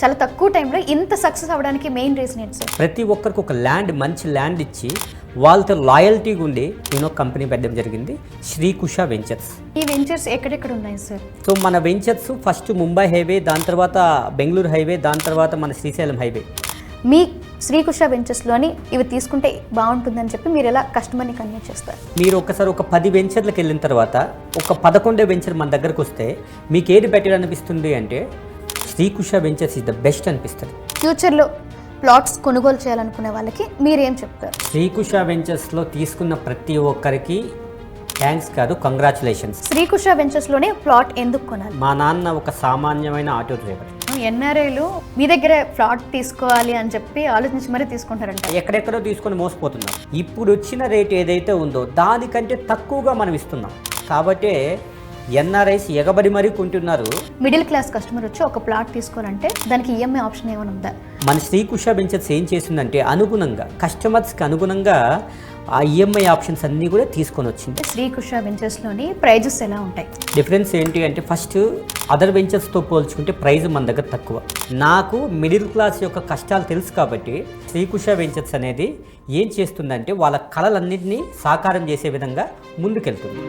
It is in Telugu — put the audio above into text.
చాలా తక్కువ టైంలో ఇంత సక్సెస్ అవ్వడానికి మెయిన్ రీజన్ ఏంటి సార్? ప్రతి ఒక్కరికి ఒక ల్యాండ్, మంచి ల్యాండ్ ఇచ్చి వాళ్ళతో లాయల్టీగా ఉండి నేను ఒక కంపెనీ పెట్టడం జరిగింది, శ్రీకుష వెంచర్స్. ఈ వెంచర్స్ ఎక్కడెక్కడ ఉన్నాయి సార్? సో మన వెంచర్స్ ఫస్ట్ ముంబై హైవే, దాని తర్వాత బెంగళూరు హైవే, దాని తర్వాత మన శ్రీశైలం హైవే. మీ శ్రీకుష వెంచర్స్లోని ఇవి తీసుకుంటే బాగుంటుందని చెప్పి మీరు ఎలా కస్టమర్ని కన్విన్స్ చేస్తారు? మీరు ఒకసారి ఒక 10 వెంచర్లకు వెళ్ళిన తర్వాత ఒక 11వ వెంచర్ మన దగ్గరకు వస్తే మీకు ఏది బెటర్ అనిపిస్తుంది అంటే శ్రీకుష వెంచర్స్ ఇస్ ద బెస్ట్ అనిపిస్తుంది. ఫ్యూచర్లో ప్లాట్స్ కొనుగోలు చేయాలనుకునే వాళ్ళకి మీరేం చెప్తారు? శ్రీకుష వెంచర్స్లో తీసుకున్న ప్రతి ఒక్కరికి థ్యాంక్స్ కాదు, కంగ్రాచులేషన్స్. శ్రీకుష వెంచర్స్లోనే ప్లాట్ ఎందుకు కొనాలి? మా నాన్న ఒక సామాన్యమైన ఆటో డ్రైవర్. ఎన్ఆర్ఐలు మీ దగ్గర ప్లాట్ తీసుకోవాలి అని చెప్పి ఆలోచించి మరీ తీసుకుంటారంట. ఎక్కడెక్కడో తీసుకొని మోసపోతున్నారు. ఇప్పుడు వచ్చిన రేట్ ఏదైతే ఉందో దానికంటే తక్కువగా మనం ఇస్తున్నాం కాబట్టి ఎన్ఆర్ఐస్ ఎగబడి మరీ కొంటున్నారు. మిడిల్ క్లాస్ కస్టమర్ వచ్చి ఒక ప్లాట్ తీసుకోవాలంటే దానికి ఈఎంఐ ఆప్షన్ ఏమైనా ఉందా? మన శ్రీకుష వెంచర్స్ ఏం చేసిందంటే అనుగుణంగా కస్టమర్స్కి అనుగుణంగా ఆ ఈఎంఐ ఆప్షన్స్ అన్నీ కూడా తీసుకొని వచ్చింది. శ్రీకుష వెంచర్స్లోని ప్రైజెస్ ఎలా ఉంటాయి? డిఫరెన్స్ ఏంటి అంటే ఫస్ట్ అదర్ వెంచర్స్తో పోల్చుకుంటే ప్రైస్ మన దగ్గర తక్కువ. నాకు మిడిల్ క్లాస్ యొక్క కష్టాలు తెలుసు కాబట్టి శ్రీకుష వెంచర్స్ అనేది ఏం చేస్తుందంటే వాళ్ళ కళలన్నింటినీ సాకారం చేసే విధంగా ముందుకెళ్తుంది.